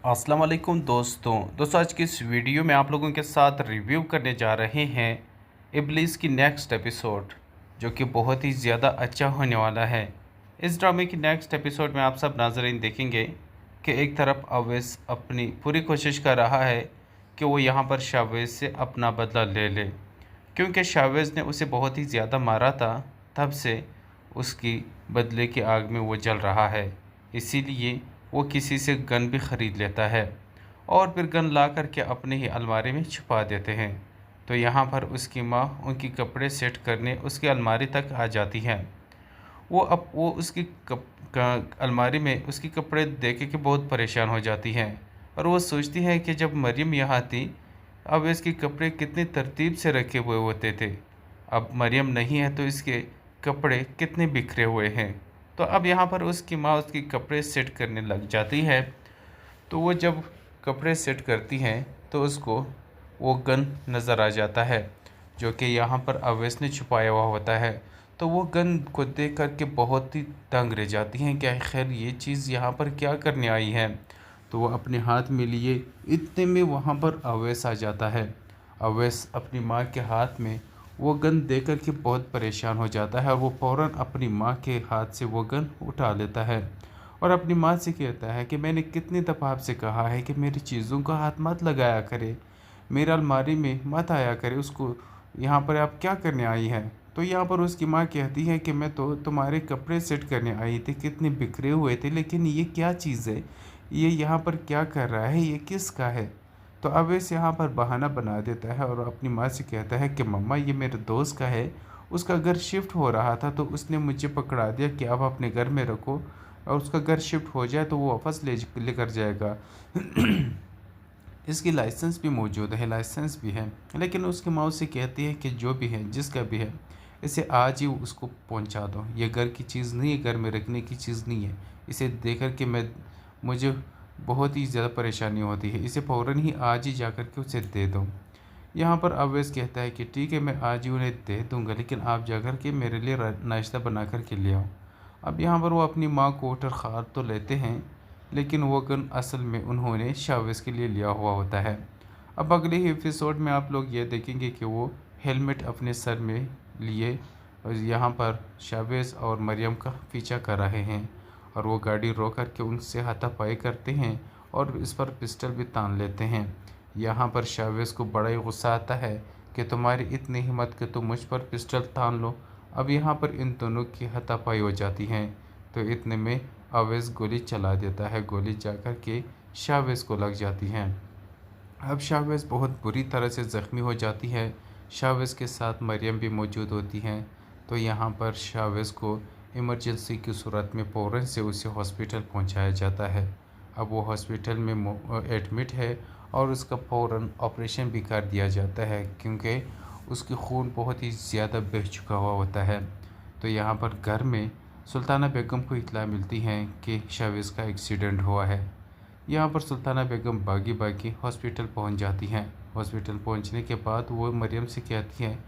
अस्सलाम वालेकुम दोस्तों आज की इस वीडियो में आप लोगों के साथ रिव्यू करने जा रहे हैं इब्लिस की नेक्स्ट एपिसोड, जो कि बहुत ही ज़्यादा अच्छा होने वाला है। इस ड्रामे की नेक्स्ट एपिसोड में आप सब नाज़रीन देखेंगे कि एक तरफ अवैस अपनी पूरी कोशिश कर रहा है कि वो यहाँ पर शावेज़ से अपना बदला ले ले, क्योंकि शावेज़ ने उसे बहुत ही ज़्यादा मारा था। तब से उसकी बदले की आग में वो जल रहा है, इसीलिए वो किसी से गन भी ख़रीद लेता है और फिर गन ला कर के अपने ही अलमारी में छुपा देते हैं। तो यहाँ पर उसकी माँ उनकी कपड़े सेट करने उसकी अलमारी तक आ जाती है। वो उसकी अलमारी में उसकी कपड़े देख के बहुत परेशान हो जाती हैं और वो सोचती है कि जब मरियम यहाँ थी अब इसके कपड़े कितनी तरतीब से रखे हुए होते थे, अब मरियम नहीं है तो इसके कपड़े कितने बिखरे हुए हैं। तो अब यहाँ पर उसकी माँ उसकी कपड़े सेट करने लग जाती है। तो वो जब कपड़े सेट करती हैं तो उसको वो गन नज़र आ जाता है, जो कि यहाँ पर अवैस ने छुपाया हुआ होता है। तो वो गन को देख कर के बहुत ही दंग रह जाती हैं कि खैर ये चीज़ यहाँ पर क्या करने आई है। तो वो अपने हाथ में लिए, इतने में वहाँ पर अवैस आ जाता है। अवैस अपनी माँ के हाथ में वो गन देख कर के बहुत परेशान हो जाता है और वो फ़ौरन अपनी माँ के हाथ से वो गन उठा लेता है और अपनी माँ से कहता है कि मैंने कितनी दफ़ा आपसे कहा है कि मेरी चीज़ों का हाथ मत लगाया करे, मेरा अलमारी में मत आया करे, उसको यहाँ पर आप क्या करने आई हैं। तो यहाँ पर उसकी माँ कहती है कि मैं तो तुम्हारे कपड़े सेट करने आई थी, कितने बिखरे हुए थे, लेकिन ये क्या चीज़ है, ये यहाँ पर क्या कर रहा है, ये किसका है। तो अवैस यहाँ पर बहाना बना देता है और अपनी माँ से कहता है कि मम्मा ये मेरे दोस्त का है, उसका घर शिफ्ट हो रहा था तो उसने मुझे पकड़ा दिया कि आप अपने घर में रखो और उसका घर शिफ्ट हो जाए तो वो वापस लेकर जाएगा। इसकी लाइसेंस भी मौजूद है, लाइसेंस भी है, लेकिन उसकी माँ उससे कहती है कि जो भी है जिसका भी है इसे आज ही उसको पहुंचा दो, ये घर की चीज़ नहीं है, घर में रखने की चीज़ नहीं है, इसे देख कर के मुझे बहुत ही ज़्यादा परेशानी होती है, इसे फ़ौरन ही आज ही जा कर के उसे दे दो। यहाँ पर अवैस कहता है कि ठीक है मैं आज ही उन्हें दे दूँगा, लेकिन आप जा कर के मेरे लिए नाश्ता बना कर के ले आओ। अब यहाँ पर वो अपनी माँ को उठर ख़ार तो लेते हैं, लेकिन वो गन असल में उन्होंने शावेज़ के लिए लिया हुआ होता है। अब अगले ही एपिसोड में आप लोग ये देखेंगे कि वो हेलमेट अपने सर में लिए और यहाँ पर शावेज़ और मरियम का पीछा कर रहे हैं और वो गाड़ी रोक कर के उनसे हाथापाई करते हैं और इस पर पिस्टल भी तान लेते हैं। यहाँ पर शावेज़ को बड़ा ही गुस्सा आता है कि तुम्हारी इतनी हिम्मत कि तुम मुझ पर पिस्टल तान लो। अब यहाँ पर इन दोनों की हाथापाई हो जाती हैं, तो इतने में अवैस गोली चला देता है, गोली जाकर के शावेज़ को लग जाती हैं। अब शावेज़ बहुत बुरी तरह से ज़ख्मी हो जाती है। शावेज़ के साथ मरियम भी मौजूद होती हैं। तो यहाँ पर शावेज़ को इमरजेंसी की सूरत में फ़ौरन से उसे हॉस्पिटल पहुँचाया जाता है। अब वो हॉस्पिटल में एडमिट है और उसका फ़ौरन ऑपरेशन भी कर दिया जाता है, क्योंकि उसकी खून बहुत ही ज़्यादा बह चुका हुआ होता है। तो यहाँ पर घर में सुल्ताना बेगम को इत्तला मिलती है कि शावेज़ का एक्सीडेंट हुआ है। यहाँ पर सुल्ताना बेगम भागी भागी हॉस्पिटल पहुँच जाती हैं। हॉस्पिटल पहुँचने के बाद वो मरियम से कहती हैं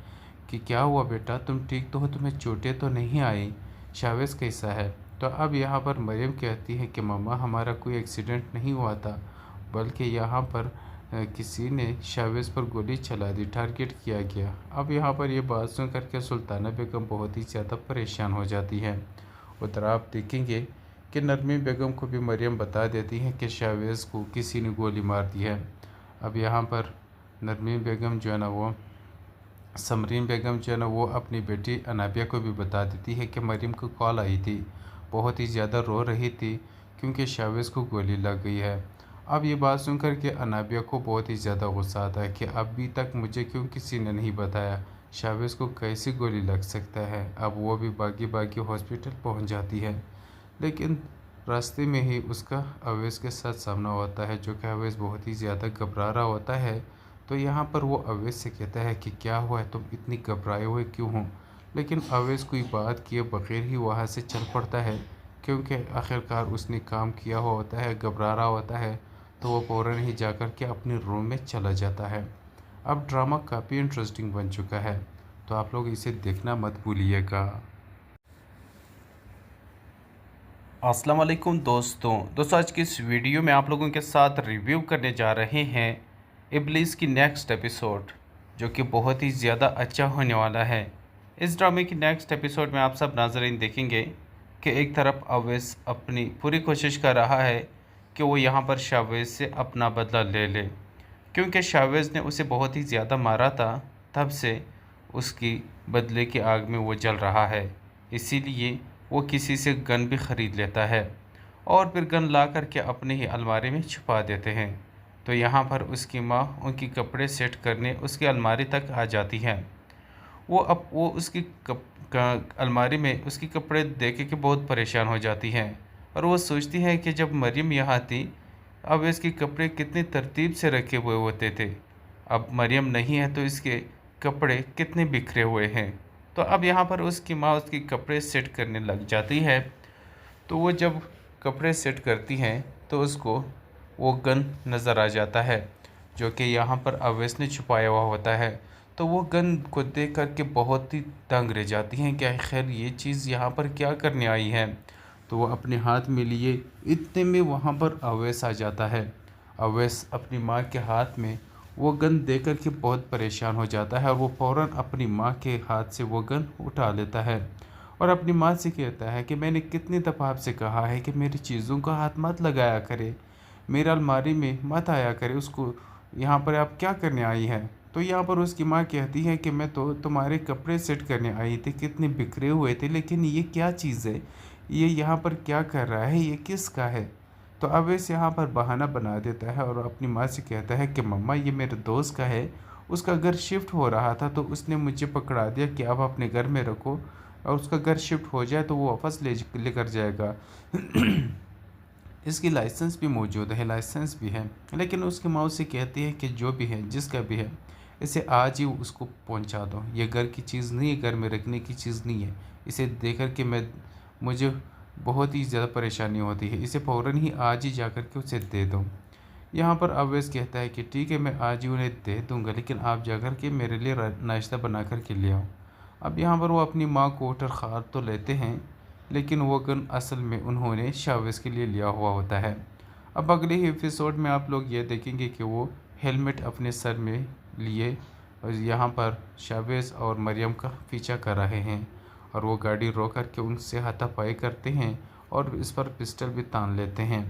कि क्या हुआ बेटा, तुम ठीक तो हो, तुम्हें चोटें तो नहीं आई, शावेज़ कैसा है। तो अब यहाँ पर मरियम कहती है कि मम्मा हमारा कोई एक्सीडेंट नहीं हुआ था, बल्कि यहाँ पर किसी ने शावेज़ पर गोली चला दी, टारगेट किया गया। अब यहाँ पर ये बात सुन करके सुल्ताना बेगम बहुत ही ज़्यादा परेशान हो जाती है। उधर आप देखेंगे कि नरमीन बेगम को भी मरियम बता देती है कि शावेज़ को किसी ने गोली मार दी है। अब यहाँ पर नरमीन बेगम जो है ना वो समरीन बेगम जो है ना वो अपनी बेटी अनाबिया को भी बता देती है कि मरियम को कॉल आई थी, बहुत ही ज़्यादा रो रही थी क्योंकि शावेज़ को गोली लग गई है। अब ये बात सुनकर के अनाबिया को बहुत ही ज़्यादा गुस्सा आता है कि अभी तक मुझे क्यों किसी ने नहीं बताया, शावेज़ को कैसी गोली लग सकता है। अब वो भी भागी भागी हॉस्पिटल पहुंच जाती है, लेकिन रास्ते में ही उसका अवैस के साथ सामना होता है, जो कि अवैस बहुत ही ज़्यादा घबरा रहा होता है। तो यहाँ पर वो अवैस से कहता है कि क्या हुआ है, तुम इतनी घबराए हुए क्यों हो। लेकिन अवैस कोई बात किए बगैर ही वहाँ से चल पड़ता है, क्योंकि आखिरकार उसने काम किया हुआ होता है, घबरा रहा होता है। तो वो फ़ौरन ही जाकर के अपने रूम में चला जाता है। अब ड्रामा काफ़ी इंटरेस्टिंग बन चुका है, तो आप लोग इसे देखना मत भूलिएगा। अस्सलाम वालेकुम दोस्तों आज की इस वीडियो में आप लोगों के साथ रिव्यू करने जा रहे हैं इब्लिस की नेक्स्ट एपिसोड, जो कि बहुत ही ज़्यादा अच्छा होने वाला है। इस ड्रामे की नेक्स्ट एपिसोड में आप सब नाज़रीन देखेंगे कि एक तरफ अवैस अपनी पूरी कोशिश कर रहा है कि वो यहाँ पर शावेज़ से अपना बदला ले ले, क्योंकि शावेज़ ने उसे बहुत ही ज़्यादा मारा था। तब से उसकी बदले की आग में वो जल रहा है, इसीलिए वो किसी से गन भी ख़रीद लेता है और फिर गन ला कर के अपने ही अलमारी में छुपा देते हैं। तो यहाँ पर उसकी माँ उनकी कपड़े सेट करने उसकी अलमारी तक आ जाती है। वो उसकी अलमारी में उसकी कपड़े देख के बहुत परेशान हो जाती हैं और वो सोचती है कि जब मरियम यहाँ थी अब इसके कपड़े कितनी तरतीब से रखे हुए होते थे, अब मरियम नहीं है तो इसके कपड़े कितने बिखरे हुए हैं। तो अब यहाँ पर उसकी माँ उसके कपड़े सेट करने लग जाती है। तो वो जब कपड़े सेट करती हैं तो उसको वो गन नज़र आ जाता है, जो कि यहाँ पर अवैस ने छुपाया हुआ होता है। तो वो गन को देख कर के बहुत ही दंग रह जाती हैं कि आखिर ये चीज़ यहाँ पर क्या करने आई है। तो वो अपने हाथ में लिए, इतने में वहाँ पर अवैस आ जाता है। अवैस अपनी माँ के हाथ में वो गन देख कर के बहुत परेशान हो जाता है और वो फ़ौरन अपनी माँ के हाथ से वो गन उठा लेता है और अपनी माँ से कहता है कि मैंने कितनी दफ़ा आपसे कहा है कि मेरी चीज़ों का हाथ मत लगाया करे, मेरा अलमारी में मत आया करे, उसको यहाँ पर आप क्या करने आई हैं। तो यहाँ पर उसकी माँ कहती है कि मैं तो तुम्हारे कपड़े सेट करने आई थी, कितने बिखरे हुए थे, लेकिन ये क्या चीज़ है, ये यहाँ पर क्या कर रहा है, ये किसका है। तो अवैस यहाँ पर बहाना बना देता है और अपनी माँ से कहता है कि मम्मा ये मेरे दोस्त का है, उसका घर शिफ्ट हो रहा था तो उसने मुझे पकड़ा दिया कि आप अपने घर में रखो और उसका घर शिफ्ट हो जाए तो वो वापस लेकर जाएगा। इसकी लाइसेंस भी मौजूद है, लाइसेंस भी है, लेकिन उसकी माँ उसे कहती है कि जो भी है जिसका भी है इसे आज ही उसको पहुंचा दो, ये घर की चीज़ नहीं है, घर में रखने की चीज़ नहीं है, इसे देख कर के मुझे बहुत ही ज़्यादा परेशानी होती है, इसे फ़ौरन ही आज ही जा कर के उसे दे दो। यहाँ पर अवैस कहता है कि ठीक है मैं आज ही उन्हें दे दूँगा, लेकिन आप जा कर के मेरे लिए नाश्ता बना कर के ले आओ। अब यहाँ पर वो अपनी माँ को उठर ख़ार तो लेते हैं, लेकिन वो गन असल में उन्होंने शावेज़ के लिए लिया हुआ होता है। अब अगले ही एपिसोड में आप लोग ये देखेंगे कि वो हेलमेट अपने सर में लिए और यहाँ पर शावेज़ और मरियम का पीछा कर रहे हैं और वो गाड़ी रोक कर के उनसे हाथापाई करते हैं और इस पर पिस्टल भी तान लेते हैं।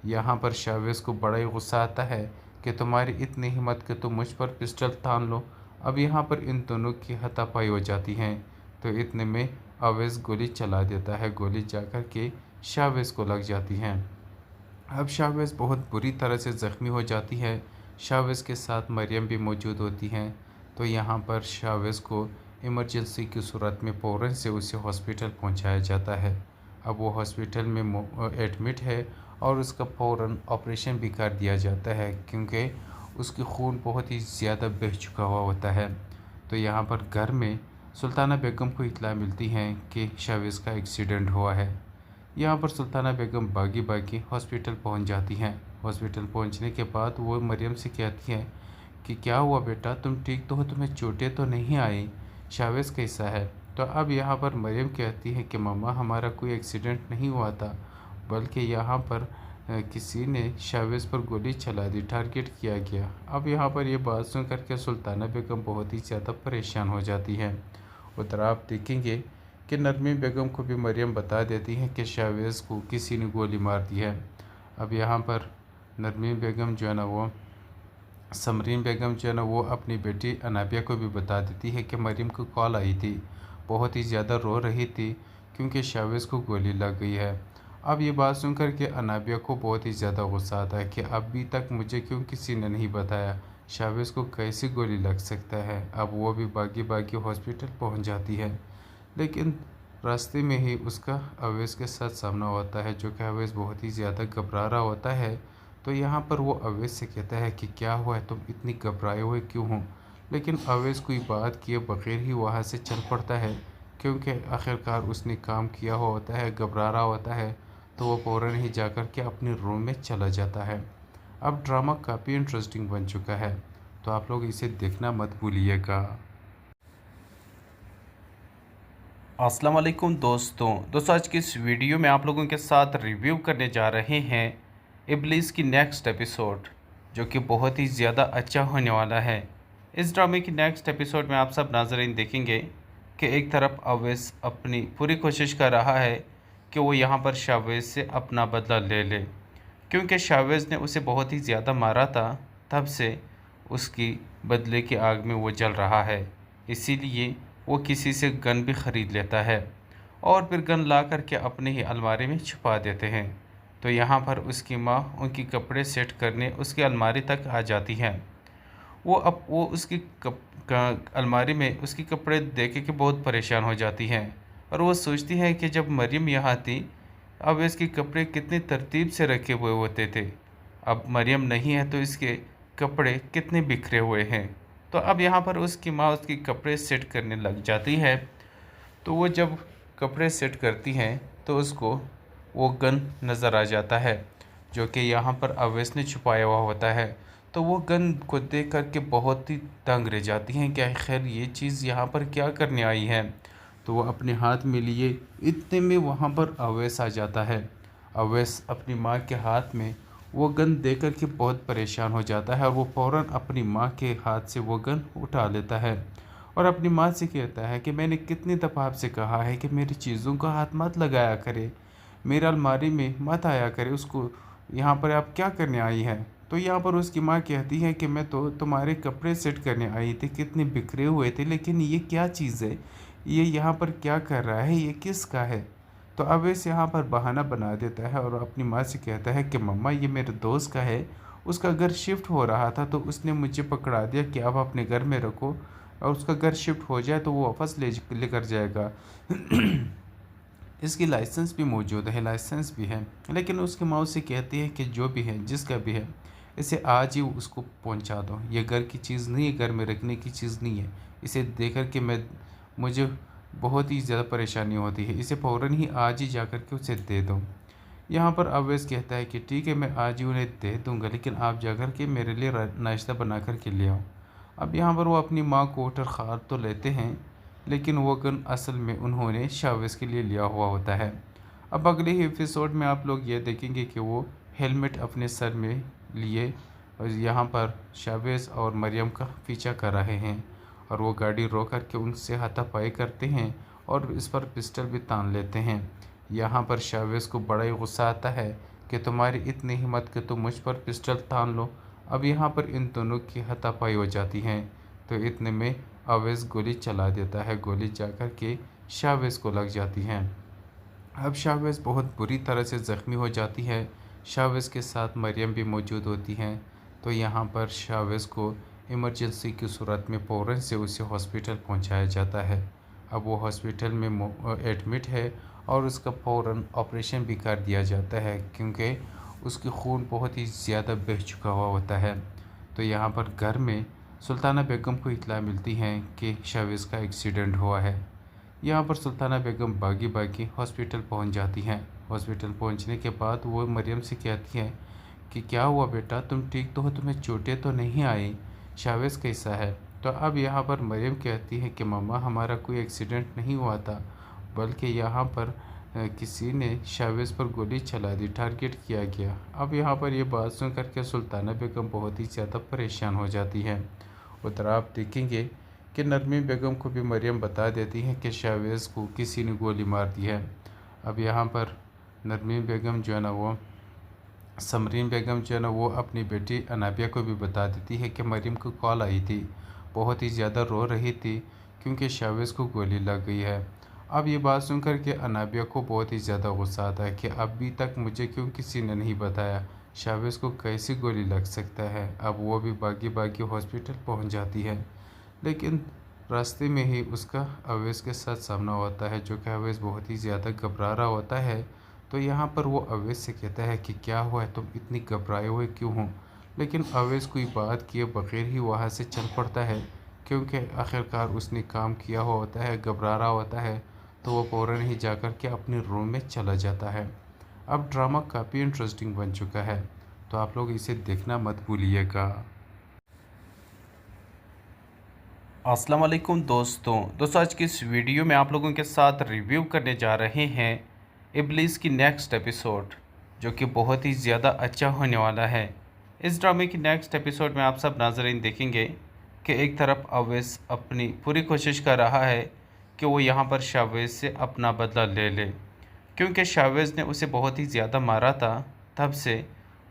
यहाँ पर शावेज़ को बड़ा ही गुस्सा आता है कि तुम्हारी इतनी हिम्मत कि तुम मुझ पर पिस्टल तान लो। अब यहाँ पर इन दोनों की हाथापाई हो जाती हैं। तो इतने में अवैस गोली चला देता है, गोली जाकर के शावेज़ को लग जाती है। अब शावेज़ बहुत बुरी तरह से ज़ख्मी हो जाती है। शावेज़ के साथ मरियम भी मौजूद होती हैं। तो यहाँ पर शावेज़ को इमरजेंसी की सूरत में फ़ौरन से उसे हॉस्पिटल पहुँचाया जाता है। अब वो हॉस्पिटल में एडमिट है और उसका फ़ौरन ऑपरेशन भी कर दिया जाता है, क्योंकि उसकी खून बहुत ही ज़्यादा बह चुका हुआ होता है। तो यहाँ पर घर में सुल्ताना बेगम को इत्तला मिलती है कि शावेज़ का एक्सीडेंट हुआ है। यहाँ पर सुल्ताना बेगम भागी भागी हॉस्पिटल पहुँच जाती हैं। हॉस्पिटल पहुँचने के बाद वो मरियम से कहती हैं कि क्या हुआ बेटा, तुम ठीक तो हो, तुम्हें चोटें तो नहीं आई, शावेज़ कैसा है। तो अब यहाँ पर मरियम कहती है कि मम्मा हमारा कोई एक्सीडेंट नहीं हुआ था, बल्कि यहाँ पर किसी ने शावेज़ पर गोली चला दी, टारगेट किया गया। अब यहाँ पर ये बात सुन करके सुल्ताना बेगम बहुत ही ज़्यादा परेशान हो जाती हैं। उधर आप देखेंगे कि नरमीन बेगम को भी मरियम बता देती है कि शावेज़ को किसी ने गोली मार दी है। अब यहाँ पर नरमीन बेगम जो है ना वो समरीन बेगम जो है ना वो अपनी बेटी अनाबिया को भी बता देती है कि मरियम को कॉल आई थी, बहुत ही ज़्यादा रो रही थी क्योंकि शावेज़ को गोली लग गई है। अब ये बात सुनकर के अनाबिया को बहुत ही ज़्यादा गुस्सा आता है कि अभी तक मुझे क्यों किसी ने नहीं बताया, शावेज़ को कैसी गोली लग सकता है। अब वो भी भागी भागी हॉस्पिटल पहुंच जाती है, लेकिन रास्ते में ही उसका अवैस के साथ सामना होता है, जो कि अवैस बहुत ही ज़्यादा घबरा रहा होता है। तो यहाँ पर वो अवैस से कहता है कि क्या हुआ है, तुम इतनी घबराए हुए क्यों हो। लेकिन अवैस कोई बात किए बगैर ही वहाँ से चल पड़ता है, क्योंकि आखिरकार उसने काम किया हुआ होता है, घबरा रहा होता है। तो वो फ़ौरन ही जाकर के अपने रूम में चला जाता है। अब ड्रामा काफ़ी इंटरेस्टिंग बन चुका है, तो आप लोग इसे देखना मत भूलिएगा। अस्सलाम वालेकुम दोस्तों आज की इस वीडियो में आप लोगों के साथ रिव्यू करने जा रहे हैं इब्लिस की नेक्स्ट एपिसोड, जो कि बहुत ही ज़्यादा अच्छा होने वाला है। इस ड्रामे की नेक्स्ट एपिसोड में आप सब नाज़रीन देखेंगे कि एक तरफ अवैस अपनी पूरी कोशिश कर रहा है कि वो यहाँ पर शावेज़ से अपना बदला ले ले, क्योंकि शावेज़ ने उसे बहुत ही ज़्यादा मारा था। तब से उसकी बदले की आग में वो जल रहा है, इसीलिए वो किसी से गन भी ख़रीद लेता है और फिर गन ला करके अपने ही अलमारी में छुपा देते हैं। तो यहाँ पर उसकी माँ उनकी कपड़े सेट करने उसकी अलमारी तक आ जाती है। वो उसकी अलमारी में उसकी कपड़े देख के बहुत परेशान हो जाती हैं और वो सोचती है कि जब मरियम यहाँ थी अब इसके कपड़े कितनी तरतीब से रखे हुए होते थे, अब मरियम नहीं है तो इसके कपड़े कितने बिखरे हुए हैं। तो अब यहाँ पर उसकी माँ उसकी कपड़े सेट करने लग जाती है। तो वो जब कपड़े सेट करती हैं तो उसको वो गन नज़र आ जाता है, जो कि यहाँ पर अवैस ने छुपाया हुआ होता है। तो वो गन को देख कर के बहुत ही दंग रह जाती हैं कि आखिर ये चीज़ यहाँ पर क्या करने आई है। तो वो अपने हाथ में लिए इतने में वहाँ पर अवैस आ जाता है। अवैस अपनी माँ के हाथ में वो गन देकर के बहुत परेशान हो जाता है और वो फ़ौरन अपनी माँ के हाथ से वो गन उठा लेता है और अपनी माँ से कहता है कि मैंने कितनी दफ़ा आपसे कहा है कि मेरी चीज़ों का हाथ मत लगाया करे, मेरे अलमारी में मत आया करे, उसको यहाँ पर आप क्या करने आई हैं। तो यहाँ पर उसकी माँ कहती है कि मैं तो तुम्हारे कपड़े सेट करने आई थी, कितने बिखरे हुए थे, लेकिन ये क्या चीज़ है, ये यहाँ पर क्या कर रहा है, ये किसका है। तो अवैस यहाँ पर बहाना बना देता है और अपनी माँ से कहता है कि मम्मा ये मेरे दोस्त का है, उसका घर शिफ्ट हो रहा था तो उसने मुझे पकड़ा दिया कि आप अपने घर में रखो और उसका घर शिफ्ट हो जाए तो वो वापस लेकर जाएगा। इसकी लाइसेंस भी मौजूद है, लाइसेंस भी है, लेकिन उसकी माँ उसे कहती है कि जो भी है जिसका भी है इसे आज ही उसको पहुंचा दो, ये घर की चीज़ नहीं है, घर में रखने की चीज़ नहीं है, इसे देख कर के मुझे बहुत ही ज़्यादा परेशानी होती है, इसे फ़ौरन ही आज ही जा कर के उसे दे दो। यहाँ पर अवैस कहता है कि ठीक है मैं आज ही उन्हें दे दूँगा, लेकिन आप जा कर के मेरे लिए नाश्ता बना कर के ले आओ। अब यहाँ पर वो अपनी माँ को उठर खार तो लेते हैं, लेकिन वो गन असल में उन्होंने शावेज़ के लिए लिया हुआ होता है। अब अगले ही एपिसोड में आप लोग ये देखेंगे कि वो हेलमेट अपने सर में लिए और यहाँ पर शावेज़ और मरियम का पीछा कर रहे हैं और वो गाड़ी रोक करके उनसे हाथापाई करते हैं और इस पर पिस्टल भी तान लेते हैं। यहाँ पर शावेज़ को बड़ा ही गुस्सा आता है कि तुम्हारी इतनी हिम्मत कि तुम मुझ पर पिस्टल तान लो। अब यहाँ पर इन दोनों की हाथापाई हो जाती है, तो इतने में अवैस गोली चला देता है, गोली जाकर के शावेज़ को लग जाती है। अब शावेज़ बहुत बुरी तरह से ज़ख्मी हो जाती है, शावेज़ के साथ मरियम भी मौजूद होती हैं। तो यहाँ पर शावेज़ को इमरजेंसी की सूरत में फ़ौरन से उसे हॉस्पिटल पहुँचाया जाता है। अब वो हॉस्पिटल में एडमिट है और उसका फ़ौरन ऑपरेशन भी कर दिया जाता है, क्योंकि उसकी खून बहुत ही ज़्यादा बह चुका हुआ होता है। तो यहाँ पर घर में सुल्ताना बेगम को इत्तला मिलती है कि शावेज़ का एक्सीडेंट हुआ है। यहाँ पर सुल्ताना बेगम भागी भागी हॉस्पिटल पहुँच जाती हैं। हॉस्पिटल पहुँचने के बाद वो मरियम से कहती हैं कि क्या हुआ बेटा, तुम ठीक तो हो, तुम्हें चोटें तो नहीं आई, शावेज़ कैसा है। तो अब यहाँ पर मरियम कहती है कि मम्मा हमारा कोई एक्सीडेंट नहीं हुआ था, बल्कि यहाँ पर किसी ने शावेज़ पर गोली चला दी, टारगेट किया गया। अब यहाँ पर ये बात सुन करके सुल्ताना बेगम बहुत ही ज़्यादा परेशान हो जाती हैं। उधर आप देखेंगे कि नरमीन बेगम को भी मरियम बता देती है कि शावेज़ को किसी ने गोली मार दी है। अब यहाँ पर नरमीन बेगम जो है ना वो समरीन बेगम जो है ना वो अपनी बेटी अनाबिया को भी बता देती है कि मरियम को कॉल आई थी, बहुत ही ज़्यादा रो रही थी क्योंकि शावेज़ को गोली लग गई है। अब ये बात सुनकर के अनाबिया को बहुत ही ज़्यादा गुस्सा आता है कि अभी तक मुझे क्यों किसी ने नहीं बताया, शावेज़ को कैसी गोली लग सकता है। अब वो भी भागी भागी हॉस्पिटल पहुंच जाती है, लेकिन रास्ते में ही उसका अवैस के साथ सामना होता है, जो कि अवैस बहुत ही ज़्यादा घबरा रहा होता है। तो यहाँ पर वो अवैस से कहता है कि क्या हुआ है, तुम इतनी घबराए हुए क्यों हो। लेकिन अवैस कोई बात किए बगैर ही वहाँ से चल पड़ता है, क्योंकि आखिरकार उसने काम किया हुआ होता है, घबरा रहा होता है। तो वो फ़ौरन ही जाकर के अपने रूम में चला जाता है। अब ड्रामा काफ़ी इंटरेस्टिंग बन चुका है, तो आप लोग इसे देखना मत भूलिएगा। अस्सलाम वालेकुम दोस्तों आज की इस वीडियो में आप लोगों के साथ रिव्यू करने जा रहे हैं इब्लिस की नेक्स्ट एपिसोड, जो कि बहुत ही ज़्यादा अच्छा होने वाला है। इस ड्रामे की नेक्स्ट एपिसोड में आप सब नाज़रीन देखेंगे कि एक तरफ अवैस अपनी पूरी कोशिश कर रहा है कि वो यहाँ पर शावेज़ से अपना बदला ले ले, क्योंकि शावेज़ ने उसे बहुत ही ज़्यादा मारा था। तब से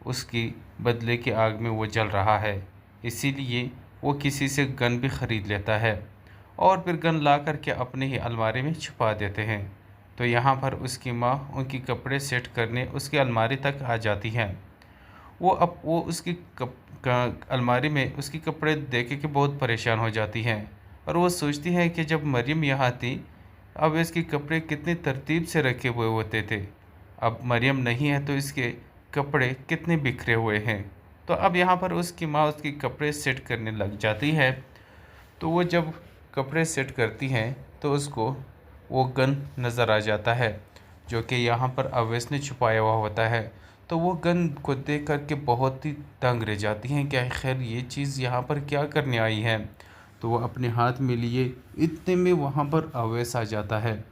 उसकी बदले की आग में वो जल रहा है, इसीलिए वो किसी से गन भी ख़रीद लेता है और फिर गन ला कर के अपने ही अलमारी में छुपा देते हैं। तो यहाँ पर उसकी माँ उनकी कपड़े सेट करने उसकी अलमारी तक आ जाती है। वो उसकी अलमारी में उसकी कपड़े देख के बहुत परेशान हो जाती हैं और वो सोचती है कि जब मरियम यहाँ थी, अब इसके कपड़े कितनी तरतीब से रखे हुए होते थे। अब मरियम नहीं है तो इसके कपड़े कितने बिखरे हुए हैं। तो अब यहाँ पर उसकी माँ उसकी कपड़े सेट करने लग जाती है। तो वो जब कपड़े सेट करती हैं तो उसको वो गन नज़र आ जाता है, जो कि यहाँ पर अवैस ने छुपाया हुआ होता है। तो वो गन को देख कर के बहुत ही दंग रह जाती हैं कि खैर ये चीज़ यहाँ पर क्या करने आई है। तो वो अपने हाथ में लिए, इतने में वहाँ पर अवैस आ जाता है।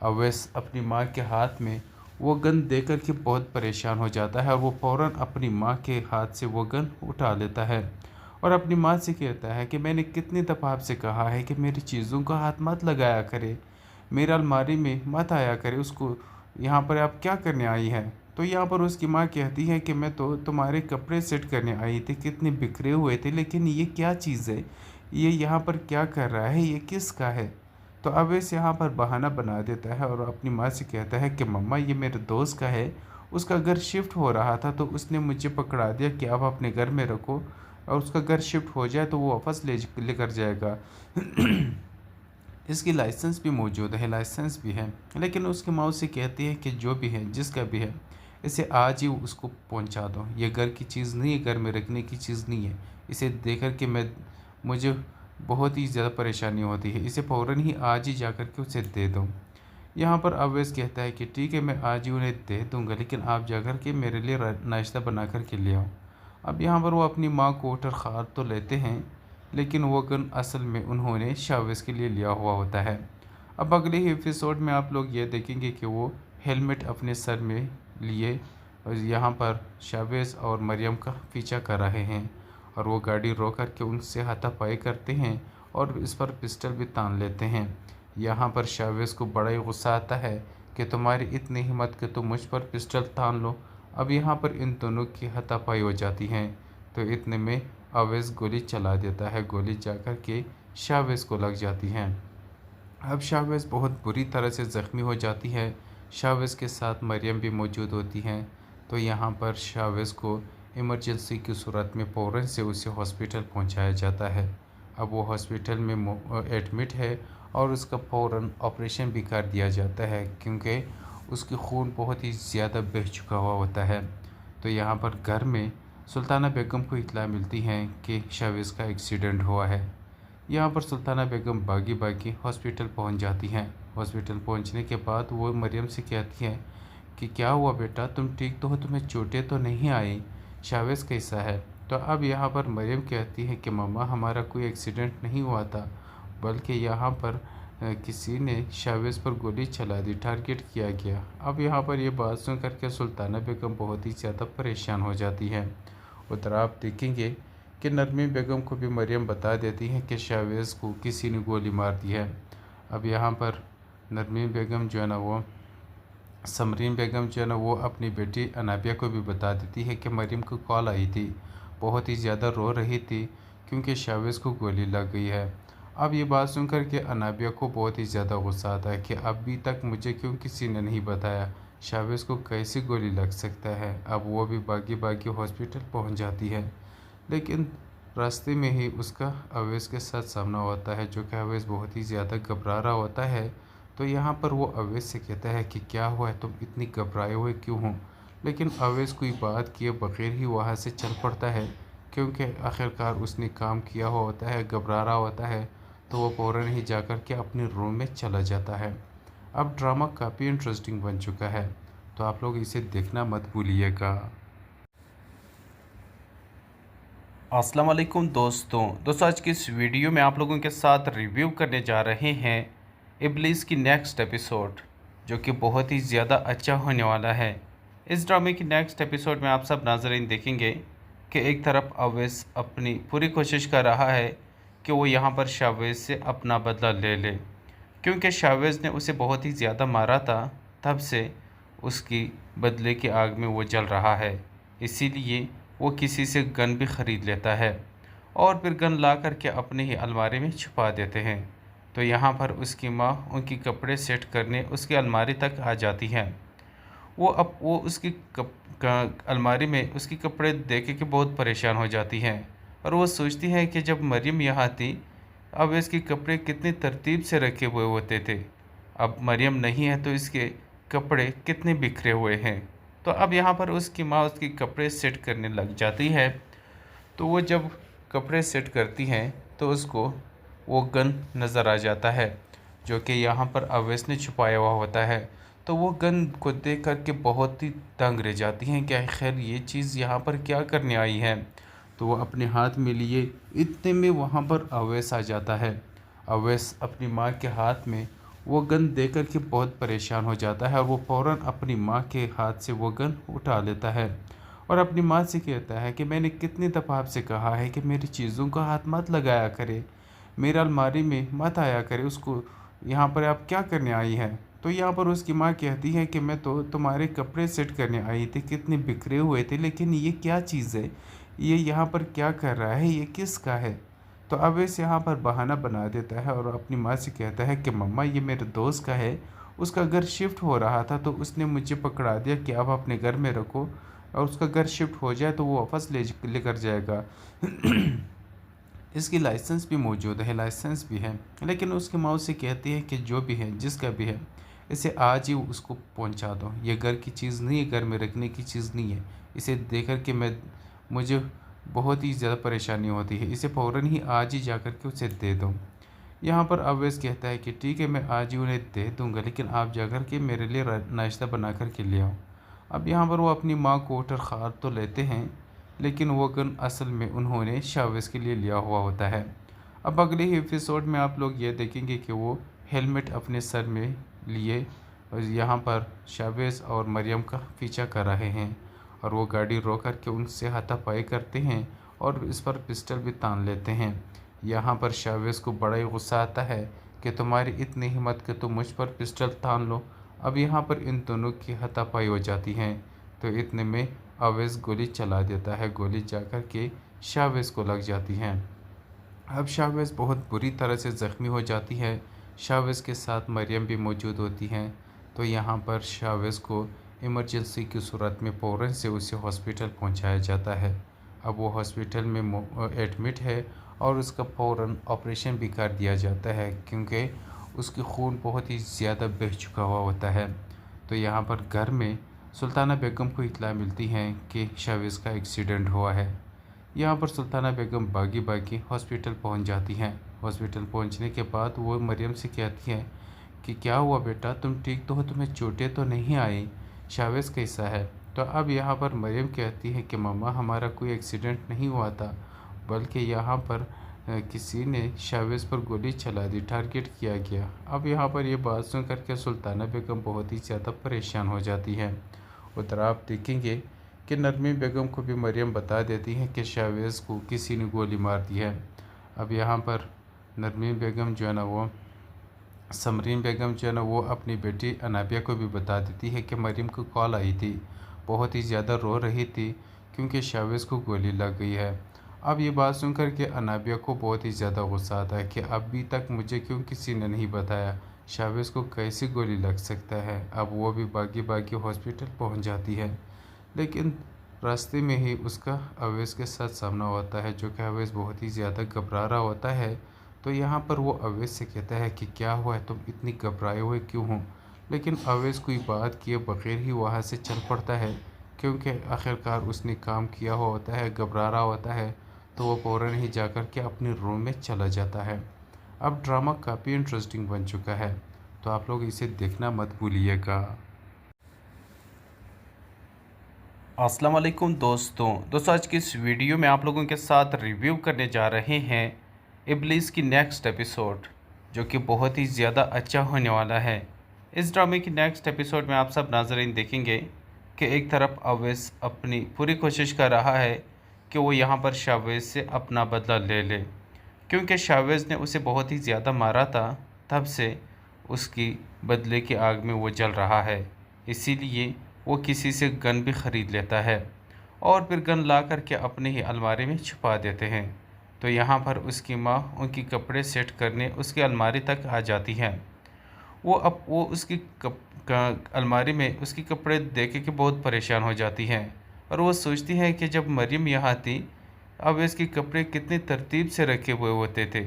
अवैस अपनी माँ के हाथ में वो गन देख कर के बहुत परेशान हो जाता है और वो फ़ौरन अपनी माँ के हाथ से वो गन उठा लेता है और अपनी माँ से कहता है कि मैंने कितनी दफ़ा आपसे कहा है कि मेरी चीज़ों का हाथ मत लगाया करे, मेरा अलमारी में मत आया करे, उसको यहाँ पर आप क्या करने आई हैं। तो यहाँ पर उसकी माँ कहती है कि मैं तो तुम्हारे कपड़े सेट करने आई थी, कितने बिखरे हुए थे, लेकिन ये क्या चीज़ है, ये यहाँ पर क्या कर रहा है, ये किसका है। तो अवैस यहाँ पर बहाना बना देता है और अपनी माँ से कहता है कि मम्मा ये मेरे दोस्त का है, उसका घर शिफ्ट हो रहा था तो उसने मुझे पकड़ा दिया कि आप अपने घर में रखो और उसका घर शिफ्ट हो जाए तो वो वापस लेकर जाएगा। इसकी लाइसेंस भी मौजूद है, लाइसेंस भी है, लेकिन उसकी माँ उससे कहती है कि जो भी है जिसका भी है इसे आज ही उसको पहुंचा दो, ये घर की चीज़ नहीं है, घर में रखने की चीज़ नहीं है। इसे देख कर के मुझे बहुत ही ज़्यादा परेशानी होती है, इसे फ़ौरन ही आज ही जा कर के उसे दे दो। यहाँ पर अवैस कहता है कि ठीक है मैं आज ही उन्हें दे दूँगा, लेकिन आप जा कर के मेरे लिए नाश्ता बना कर के ले आओ। अब यहाँ पर वो अपनी माँ को उठर ख़ार तो लेते हैं, लेकिन वो गन असल में उन्होंने शावेज़ के लिए लिया हुआ होता है। अब अगले ही एपिसोड में आप लोग ये देखेंगे कि वो हेलमेट अपने सर में लिए और यहाँ पर शावेज़ और मरियम का पीछा कर रहे हैं और वो गाड़ी रोक कर के उनसे हाथापाई करते हैं और इस पर पिस्टल भी तान लेते हैं। यहाँ पर शावेज़ को बड़ा ही गुस्सा आता है कि तुम्हारी इतनी हिम्मत कि तुम मुझ पर पिस्टल तान लो। अब यहाँ पर इन दोनों की हाथापाई हो जाती हैं। तो इतने में अवैस गोली चला देता है, गोली जाकर के शावेज़ को लग जाती हैं। अब शावेज़ बहुत बुरी तरह से ज़ख्मी हो जाती है। शावेज़ के साथ मरियम भी मौजूद होती हैं। तो यहाँ पर शावेज़ को इमरजेंसी की सूरत में फ़ौरन से उसे हॉस्पिटल पहुँचाया जाता है। अब वो हॉस्पिटल में एडमिट है और उसका फ़ौरन ऑपरेशन भी कर दिया जाता है, क्योंकि उसकी खून बहुत ही ज़्यादा बह चुका हुआ होता है। तो यहाँ पर घर में सुल्ताना बेगम को इत्तला मिलती है कि शावेज़ का एक्सीडेंट हुआ है। यहाँ पर सुल्ताना बेगम भागी भागी हॉस्पिटल पहुँच जाती हैं। हॉस्पिटल पहुँचने के बाद वो मरियम से कहती हैं कि क्या हुआ बेटा, तुम ठीक तो हो, तुम्हें चोटें तो नहीं आई, शावेज़ कैसा है। तो अब यहाँ पर मरियम कहती है कि मम्मा हमारा कोई एक्सीडेंट नहीं हुआ था, बल्कि यहाँ पर किसी ने शावेज़ पर गोली चला दी, टारगेट किया गया। अब यहाँ पर ये बात सुन करके सुल्ताना बेगम बहुत ही ज़्यादा परेशान हो जाती है। उधर आप देखेंगे कि नरमीन बेगम को भी मरियम बता देती है कि शावेज़ को किसी ने गोली मार दी है। अब यहाँ पर नरमीन बेगम जो है ना वो समरीन बेगम जो है ना वो अपनी बेटी अनाबिया को भी बता देती है कि मरियम को कॉल आई थी, बहुत ही ज़्यादा रो रही थी क्योंकि शावेज़ को गोली लग गई है। अब ये बात सुनकर के अनाबिया को बहुत ही ज़्यादा गुस्सा आता है कि अभी तक मुझे क्यों किसी ने नहीं बताया, शावेज़ को कैसी गोली लग सकता है। अब वो भी भागी भागी हॉस्पिटल पहुंच जाती है, लेकिन रास्ते में ही उसका अवैस के साथ सामना होता है, जो कि अवैस बहुत ही ज़्यादा घबरा रहा होता है। तो यहाँ पर वो अवैस से कहता है कि क्या हुआ है, तुम इतनी घबराए हुए क्यों हो। लेकिन अवैस कोई बात किए बगैर ही वहाँ से चल पड़ता है, क्योंकि आखिरकार उसने काम किया हुआ होता है, घबरा रहा होता है। तो वो फ़ौरन ही जाकर के अपने रूम में चला जाता है। अब ड्रामा काफ़ी इंटरेस्टिंग बन चुका है, तो आप लोग इसे देखना मत भूलिएगा। अस्सलाम वालेकुम दोस्तों आज की इस वीडियो में आप लोगों के साथ रिव्यू करने जा रहे हैं इब्लिस की नेक्स्ट एपिसोड, जो कि बहुत ही ज़्यादा अच्छा होने वाला है। इस ड्रामे की नेक्स्ट एपिसोड में आप सब नाज़रीन देखेंगे कि एक तरफ अवैस अपनी पूरी कोशिश कर रहा है कि वो यहाँ पर शावेज़ से अपना बदला ले ले, क्योंकि शावेज़ ने उसे बहुत ही ज़्यादा मारा था। तब से उसकी बदले की आग में वो जल रहा है, इसीलिए वो किसी से गन भी ख़रीद लेता है और फिर गन ला करके अपने ही अलमारी में छुपा देते हैं। तो यहाँ पर उसकी माँ उनकी कपड़े सेट करने उसकी अलमारी तक आ जाती है। वो उसकी अलमारी में उसकी कपड़े देख के बहुत परेशान हो जाती हैं और वो सोचती है कि जब मरियम यहाँ थी अब इसके कपड़े कितनी तरतीब से रखे हुए होते थे, अब मरियम नहीं है तो इसके कपड़े कितने बिखरे हुए हैं। तो अब यहाँ पर उसकी माँ उसके कपड़े सेट करने लग जाती है। तो वो जब कपड़े सेट करती हैं तो उसको वो गन नज़र आ जाता है, जो कि यहाँ पर अवैस ने छुपाया हुआ होता है। तो वो गन को देख कर के बहुत ही दंग रह जाती हैं कि खैर ये चीज़ यहाँ पर क्या करने आई है। तो वो अपने हाथ में लिए, इतने में वहाँ पर अवैस आ जाता है। अवैस अपनी माँ के हाथ में वो गन देख कर के बहुत परेशान हो जाता है और वो फ़ौरन अपनी माँ के हाथ से वो गन उठा लेता है और अपनी माँ से कहता है कि मैंने कितनी दफ़ा आपसे कहा है कि मेरी चीज़ों का हाथ मत लगाया करे, मेरा अलमारी में मत आया करे, उसको यहाँ पर आप क्या करने आई हैं। तो यहाँ पर उसकी माँ कहती है कि मैं तो तुम्हारे कपड़े सेट करने आई थी, कितने बिखरे हुए थे, लेकिन ये क्या चीज़ है, ये यहाँ पर क्या कर रहा है, ये किसका है। तो अवैस यहाँ पर बहाना बना देता है और अपनी माँ से कहता है कि मम्मा ये मेरे दोस्त का है, उसका घर शिफ्ट हो रहा था तो उसने मुझे पकड़ा दिया कि आप अपने घर में रखो और उसका घर शिफ्ट हो जाए तो वो वापस लेकर जाएगा। इसकी लाइसेंस भी मौजूद है, लाइसेंस भी है, लेकिन उसकी माँ उससे कहती है कि जो भी है जिसका भी है इसे आज ही उसको पहुंचा दो, ये घर की चीज़ नहीं है, घर में रखने की चीज़ नहीं है, इसे देख कर के मुझे बहुत ही ज़्यादा परेशानी होती है, इसे फ़ौरन ही आज ही जा कर के उसे दे दो। यहाँ पर अवैस कहता है कि ठीक है मैं आज ही उन्हें दे दूँगा, लेकिन आप जा कर के मेरे लिए नाश्ता बना कर के ले आओ। अब यहाँ पर वो अपनी माँ को उठर ख़ार तो लेते हैं, लेकिन वो गन असल में उन्होंने शावेज़ के लिए लिया हुआ होता है। अब अगले ही एपिसोड में आप लोग ये देखेंगे कि वो हेलमेट अपने सर में लिए और यहाँ पर शावेज़ और मरियम का पीछा कर रहे हैं और वो गाड़ी रोक कर के उनसे हाथापाई करते हैं और इस पर पिस्टल भी तान लेते हैं। यहाँ पर शावेज़ को बड़ा ही गुस्सा आता है कि तुम्हारी इतनी हिम्मत कि तुम मुझ पर पिस्टल तान लो। अब यहाँ पर इन दोनों की हाथापाई हो जाती है। तो इतने में अवैस गोली चला देता है, गोली जाकर के शावेज़ को लग जाती है। अब शावेज़ बहुत बुरी तरह से ज़ख्मी हो जाती है। शावेज़ के साथ मरियम भी मौजूद होती हैं। तो यहाँ पर शावेज़ को इमरजेंसी की सूरत में फ़ौरन से उसे हॉस्पिटल पहुँचाया जाता है। अब वो हॉस्पिटल में एडमिट है और उसका फ़ौरन ऑपरेशन भी कर दिया जाता है, क्योंकि उसकी खून बहुत ही ज़्यादा बह चुका हुआ होता है। तो यहाँ पर घर में सुल्ताना बेगम को इत्तला मिलती है कि शावेज़ का एक्सीडेंट हुआ है। यहाँ पर सुल्ताना बेगम भागी भागी हॉस्पिटल पहुँच जाती हैं। हॉस्पिटल पहुँचने के बाद वो मरियम से कहती हैं कि क्या हुआ बेटा, तुम ठीक तो हो, तुम्हें चोटें तो नहीं आई, शावेज़ कैसा है। तो अब यहाँ पर मरियम कहती है कि मम्मा हमारा कोई एक्सीडेंट नहीं हुआ था, बल्कि यहाँ पर किसी ने शावेज़ पर गोली चला दी, टारगेट किया गया। अब यहाँ पर ये बात सुन करके सुल्ताना बेगम बहुत ही ज़्यादा परेशान हो जाती हैं। उधर आप देखेंगे कि नरमी बेगम को भी मरियम बता देती है कि शावेज़ को किसी ने गोली मार दी है। अब यहाँ पर नरमी बेगम जो है ना वो समरीन बेगम जो है ना वो अपनी बेटी अनाबिया को भी बता देती है कि मरियम को कॉल आई थी, बहुत ही ज़्यादा रो रही थी क्योंकि शावेज़ को गोली लग गई है। अब ये बात सुनकर के अनाबिया को बहुत ही ज़्यादा गुस्सा आता है कि अभी तक मुझे क्यों किसी ने नहीं बताया, शावेज़ को कैसी गोली लग सकता है। अब वो भी भागी भागी हॉस्पिटल पहुंच जाती है, लेकिन रास्ते में ही उसका अवैस के साथ सामना होता है, जो कि अवैस बहुत ही ज़्यादा घबरा रहा होता है। तो यहाँ पर वो अवैस से कहता है कि क्या हुआ है, तुम इतनी घबराए हुए क्यों हो। लेकिन अवैस कोई बात किए बगैर ही वहाँ से चल पड़ता है, क्योंकि आखिरकार उसने काम किया हुआ होता है, घबरा रहा होता है। तो वो फ़ौरन ही जाकर के अपने रूम में चला जाता है। अब ड्रामा काफ़ी इंटरेस्टिंग बन चुका है, तो आप लोग इसे देखना मत भूलिएगा। अस्सलाम वालेकुम दोस्तों आज की इस वीडियो में आप लोगों के साथ रिव्यू करने जा रहे हैं इब्लिस की नेक्स्ट एपिसोड, जो कि बहुत ही ज़्यादा अच्छा होने वाला है। इस ड्रामे की नेक्स्ट एपिसोड में आप सब नाज़रीन देखेंगे कि एक तरफ अवैस अपनी पूरी कोशिश कर रहा है कि वो यहाँ पर शावेज़ से अपना बदला ले ले, क्योंकि शावेज़ ने उसे बहुत ही ज़्यादा मारा था। तब से उसकी बदले की आग में वो जल रहा है, इसीलिए वो किसी से गन भी ख़रीद लेता है और फिर गन ला कर के अपने ही अलमारी में छुपा देते हैं। तो यहाँ पर उसकी माँ उनकी कपड़े सेट करने उसकी अलमारी तक आ जाती है। वो उसकी अलमारी में उसकी कपड़े देख के बहुत परेशान हो जाती हैं और वो सोचती है कि जब मरियम यहाँ थी अब इसके कपड़े कितनी तरतीब से रखे हुए होते थे,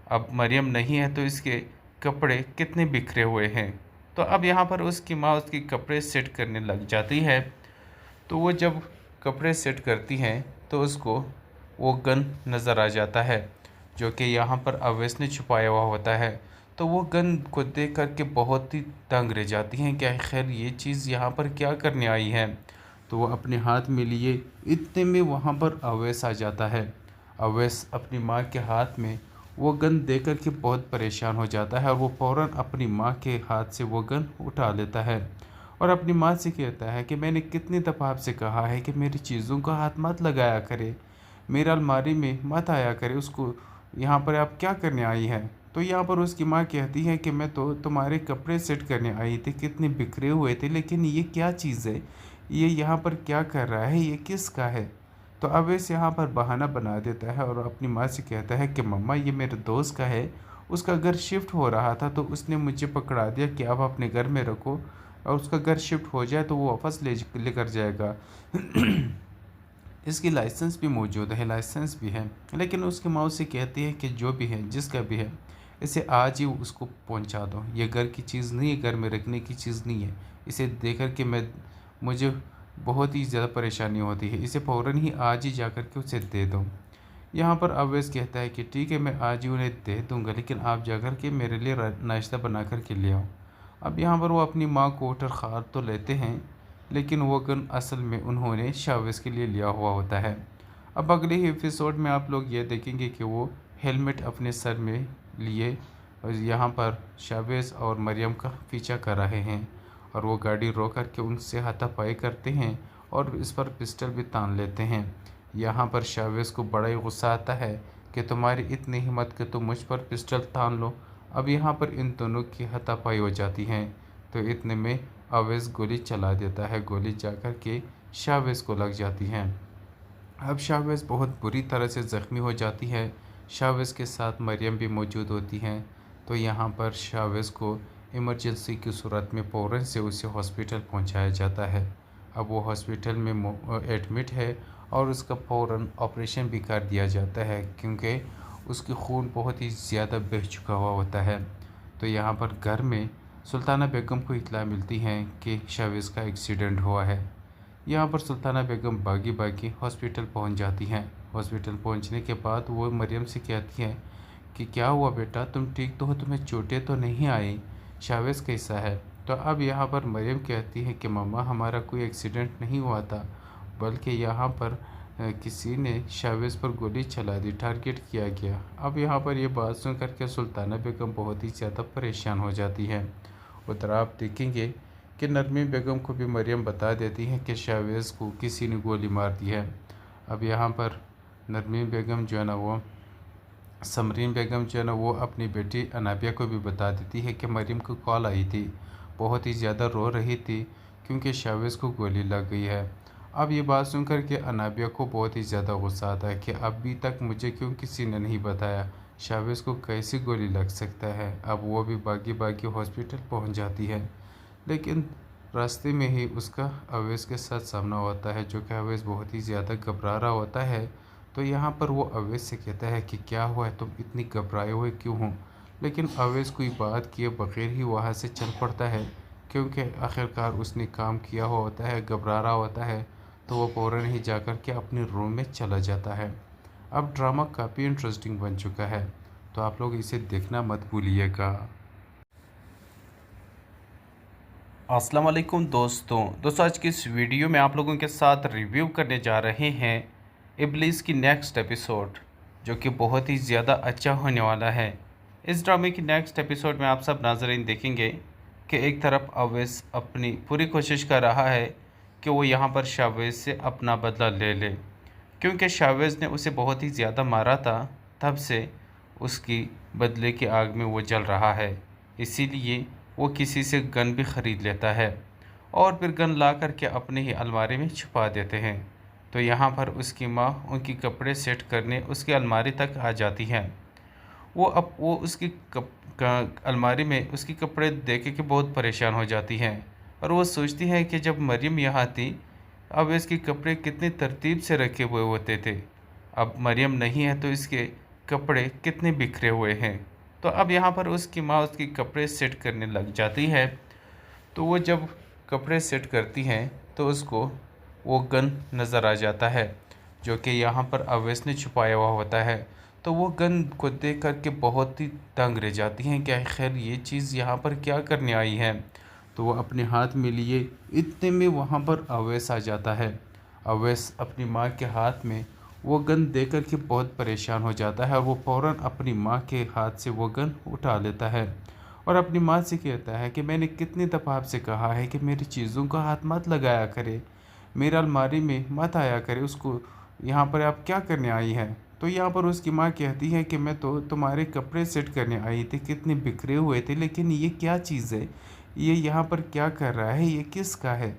अब मरियम नहीं है तो इसके कपड़े कितने बिखरे हुए हैं। तो अब यहाँ पर उसकी माँ उसकी कपड़े सेट करने लग जाती है। तो वो जब कपड़े सेट करती हैं तो उसको वो गन नज़र आ जाता है जो कि यहाँ पर अवैस ने छुपाया हुआ होता है। तो वो गन को देख कर के बहुत ही तंग रह जाती हैं कि आखिर ये चीज़ यहाँ पर क्या करने आई है। तो वो अपने हाथ में लिए इतने में वहाँ पर अवैस आ जाता है। अवैस अपनी माँ के हाथ में वो गन देख कर के बहुत परेशान हो जाता है और वो फ़ौरन अपनी माँ के हाथ से वो गन उठा लेता है और अपनी माँ से कहता है कि मैंने कितनी दफ़ा आपसे कहा है कि मेरी चीज़ों का हाथ मत लगाया करे, मेरा अलमारी में मत आया करे, उसको यहाँ पर आप क्या करने आई हैं। तो यहाँ पर उसकी माँ कहती है कि मैं तो तुम्हारे कपड़े सेट करने आई थी, कितने बिखरे हुए थे, लेकिन ये क्या चीज़ है, ये यहाँ पर क्या कर रहा है, ये किसका है। तो अवैस यहाँ पर बहाना बना देता है और अपनी माँ से कहता है कि मम्मा ये मेरे दोस्त का है, उसका घर शिफ्ट हो रहा था तो उसने मुझे पकड़ा दिया कि आप अपने घर में रखो और उसका घर शिफ्ट हो जाए तो वो वापस लेकर जाएगा। इसकी लाइसेंस भी मौजूद है, लाइसेंस भी है, लेकिन उसकी माँ उसे कहती है कि जो भी है जिसका भी है इसे आज ही उसको पहुंचा दो, ये घर की चीज़ नहीं है, घर में रखने की चीज़ नहीं है, इसे देख कर के मुझे बहुत ही ज़्यादा परेशानी होती है, इसे फ़ौरन ही आज ही जा कर के उसे दे दो। यहाँ पर अवैस कहता है कि ठीक है मैं आज ही उन्हें दे दूँगा, लेकिन आप जा कर के मेरे लिए नाश्ता बना कर के ले आओ। अब यहाँ पर वो अपनी माँ को उठर खार तो लेते हैं, लेकिन वो गन असल में उन्होंने शावेज़ के लिए लिया हुआ होता है। अब अगले ही एपिसोड में आप लोग ये देखेंगे कि वो हेलमेट अपने सर में लिए और यहाँ पर शावेज़ और मरियम का पीछा कर रहे हैं और वो गाड़ी रोक कर के उनसे हाथापाई करते हैं और इस पर पिस्टल भी तान लेते हैं। यहाँ पर शावेज़ को बड़ा ही गुस्सा आता है कि तुम्हारी इतनी हिम्मत कि तुम मुझ पर पिस्टल तान लो। अब यहाँ पर इन दोनों की हाथापाई हो जाती है तो इतने में अवैस गोली चला देता है, गोली जाकर के शावेज़ को लग जाती है। अब शावेज़ बहुत बुरी तरह से ज़ख्मी हो जाती है, शावेज़ के साथ मरियम भी मौजूद होती हैं। तो यहाँ पर शावेज़ को इमरजेंसी की सूरत में फ़ौरन से उसे हॉस्पिटल पहुँचाया जाता है। अब वो हॉस्पिटल में एडमिट है और उसका फ़ौरन ऑपरेशन भी कर दिया जाता है क्योंकि उसकी खून बहुत ही ज़्यादा बह चुका हुआ होता है। तो यहाँ पर घर में सुल्ताना बेगम को इत्तला मिलती है कि शावेज़ का एक्सीडेंट हुआ है। यहाँ पर सुल्ताना बेगम भागी भागी हॉस्पिटल पहुँच जाती हैं। हॉस्पिटल पहुँचने के बाद वो मरियम से कहती हैं कि क्या हुआ बेटा, तुम ठीक तो हो, तुम्हें चोटें तो नहीं आई, शावेज़ कैसा है। तो अब यहाँ पर मरियम कहती है कि मम्मा हमारा कोई एक्सीडेंट नहीं हुआ था, बल्कि यहाँ पर किसी ने शावेज़ पर गोली चला दी, टारगेट किया गया। अब यहाँ पर ये बात सुन करके सुल्ताना बेगम बहुत ही ज़्यादा परेशान हो जाती है। उधर आप देखेंगे कि नरमीन बेगम को भी मरियम बता देती है कि शावेज़ को किसी ने गोली मार दी है। अब यहाँ पर नरमीन बेगम जो है ना वो समरीन बेगम जो है ना वो अपनी बेटी अनाबिया को भी बता देती है कि मरियम को कॉल आई थी, बहुत ही ज़्यादा रो रही थी क्योंकि शावेज़ को गोली लग गई है। अब ये बात सुनकर के अनाबिया को बहुत ही ज़्यादा गुस्सा आता है कि अभी तक मुझे क्यों किसी ने नहीं बताया, शावेज़ को कैसी गोली लग सकता है। अब वो भी भागी भागी हॉस्पिटल पहुंच जाती है, लेकिन रास्ते में ही उसका अवैस के साथ सामना होता है, जो कि अवैस बहुत ही ज़्यादा घबरा रहा होता है। तो यहाँ पर वो अवैस से कहता है कि क्या हुआ है, तुम इतनी घबराए हुए क्यों हो। लेकिन अवैस कोई बात किए बगैर ही वहाँ से चल पड़ता है क्योंकि आखिरकार उसने काम किया हुआ होता है, घबरा रहा होता है। तो वो फ़ौरन ही जाकर के अपने रूम में चला जाता है। अब ड्रामा काफ़ी इंटरेस्टिंग बन चुका है, तो आप लोग इसे देखना मत भूलिएगा। अस्सलाम वालेकुम दोस्तों आज की इस वीडियो में आप लोगों के साथ रिव्यू करने जा रहे हैं इब्लिस की नेक्स्ट एपिसोड, जो कि बहुत ही ज़्यादा अच्छा होने वाला है। इस ड्रामे की नेक्स्ट एपिसोड में आप सब नाज़रीन देखेंगे कि एक तरफ अवैस अपनी पूरी कोशिश कर रहा है कि वो यहाँ पर शावेज़ से अपना बदला ले ले, क्योंकि शावेज़ ने उसे बहुत ही ज़्यादा मारा था। तब से उसकी बदले की आग में वो जल रहा है, इसीलिए वो किसी से गन भी ख़रीद लेता है और फिर गन ला कर के अपने ही अलमारी में छुपा देते हैं। तो यहाँ पर उसकी माँ उनकी कपड़े सेट करने उसकी अलमारी तक आ जाती है। वो उसकी अलमारी में उसकी कपड़े देख के बहुत परेशान हो जाती हैं और वो सोचती है कि जब मरियम यहाँ थी, अब इसके कपड़े कितनी तरतीब से रखे हुए होते थे। अब मरियम नहीं है तो इसके कपड़े कितने बिखरे हुए हैं। तो अब यहाँ पर उसकी माँ उसकी कपड़े सेट करने लग जाती है। तो वो जब कपड़े सेट करती हैं तो उसको वो गन नज़र आ जाता है, जो कि यहाँ पर अवैस ने छुपाया हुआ होता है। तो वो गन को देख कर के बहुत ही दंग रह जाती हैं कि खैर ये चीज़ यहाँ पर क्या करने आई है। तो वो अपने हाथ में लिए, इतने में वहाँ पर अवैस आ जाता है। अवैस अपनी माँ के हाथ में वो गन देख कर के बहुत परेशान हो जाता है और वो फ़ौरन अपनी माँ के हाथ से वो गन उठा लेता है और अपनी माँ से कहता है कि मैंने कितनी दफ़ा आपसे कहा है कि मेरी चीज़ों का हाथ मत लगाया करे, मेरा अलमारी में मत आया करे, उसको यहाँ पर आप क्या करने आई हैं। तो यहाँ पर उसकी माँ कहती है कि मैं तो तुम्हारे कपड़े सेट करने आई थी, कितने बिखरे हुए थे, लेकिन ये क्या चीज़ है, ये यहाँ पर क्या कर रहा है, ये किसका है।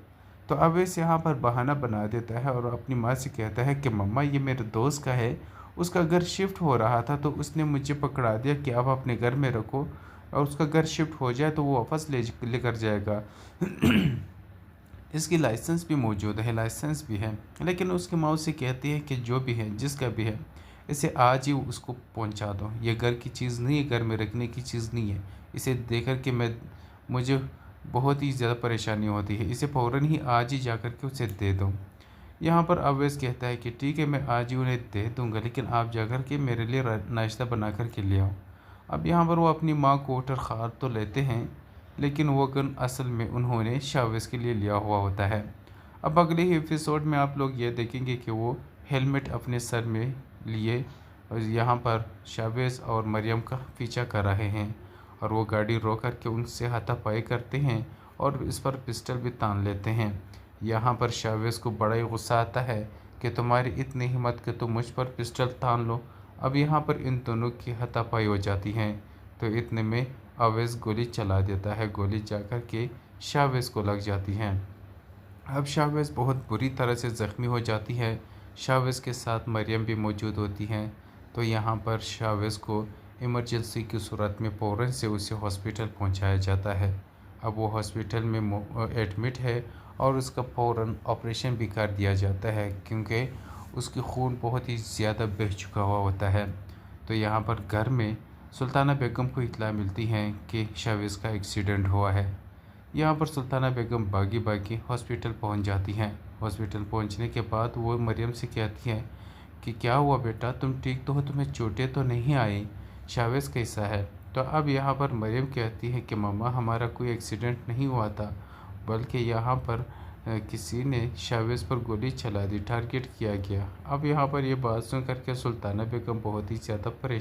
तो अवैस यहाँ पर बहाना बना देता है और अपनी माँ से कहता है कि मम्मा ये मेरे दोस्त का है, उसका घर शिफ्ट हो रहा था तो उसने मुझे पकड़ा दिया कि आप अपने घर में रखो और उसका घर शिफ्ट हो जाए तो वो वापस लेकर जाएगा। इसकी लाइसेंस भी मौजूद है, लाइसेंस भी है, लेकिन उसकी माँ उससे कहती है कि जो भी है, जिसका भी है, इसे आज ही उसको पहुंचा दो। ये घर की चीज़ नहीं है, घर में रखने की चीज़ नहीं है। इसे देख कर के मुझे बहुत ही ज़्यादा परेशानी होती है, इसे फ़ौरन ही आज ही जा कर के उसे दे दो। यहाँ पर अवैस कहता है कि ठीक है, मैं आज ही उन्हें दे दूँगा, लेकिन आप जा कर के मेरे लिए नाश्ता बना कर के ले आओ। अब यहाँ पर वो अपनी माँ को उठर ख़ार तो लेते हैं, लेकिन वो गन असल में उन्होंने शावेज़ के लिए लिया हुआ होता है। अब अगले ही एपिसोड में आप लोग ये देखेंगे कि वो हेलमेट अपने सर में लिए और यहाँ पर शावेज़ और मरियम का पीछा कर रहे हैं और वो गाड़ी रोक कर के उनसे हाथापाई करते हैं और इस पर पिस्टल भी तान लेते हैं। यहाँ पर शावेज़ को बड़ा ही गुस्सा आता है कि तुम्हारी इतनी हिम्मत कि तुम मुझ पर पिस्टल तान लो। अब यहाँ पर इन दोनों की हाथापाई हो जाती है। तो इतने में अवैस गोली चला देता है, गोली जाकर के शावेज़ को लग जाती है। अब शावेज़ बहुत बुरी तरह से ज़ख्मी हो जाती है। शावेज़ के साथ मरियम भी मौजूद होती हैं। तो यहाँ पर शावेज़ को इमरजेंसी की सूरत में फ़ौरन से उसे हॉस्पिटल पहुँचाया जाता है। अब वो हॉस्पिटल में एडमिट है और उसका फ़ौरन ऑपरेशन भी कर दिया जाता है, क्योंकि उसकी खून बहुत ही ज़्यादा बह चुका हुआ होता है। तो यहाँ पर घर में सुल्ताना बेगम को इत्तला मिलती है कि शावेज़ का एक्सीडेंट हुआ है। यहाँ पर सुल्ताना बेगम भागी भागी हॉस्पिटल पहुँच जाती हैं। हॉस्पिटल पहुँचने के बाद वो मरियम से कहती हैं कि क्या हुआ बेटा, तुम ठीक तो हो, तुम्हें चोटें तो नहीं आई, शावेज़ कैसा है। तो अब यहाँ पर मरियम कहती है कि मम्मा हमारा कोई एक्सीडेंट नहीं हुआ था, बल्कि यहाँ पर किसी ने शावेज़ पर गोली चला दी, टारगेट किया गया। अब यहाँ पर ये बात सुन करके सुल्ताना बेगम बहुत ही ज़्यादा परेशान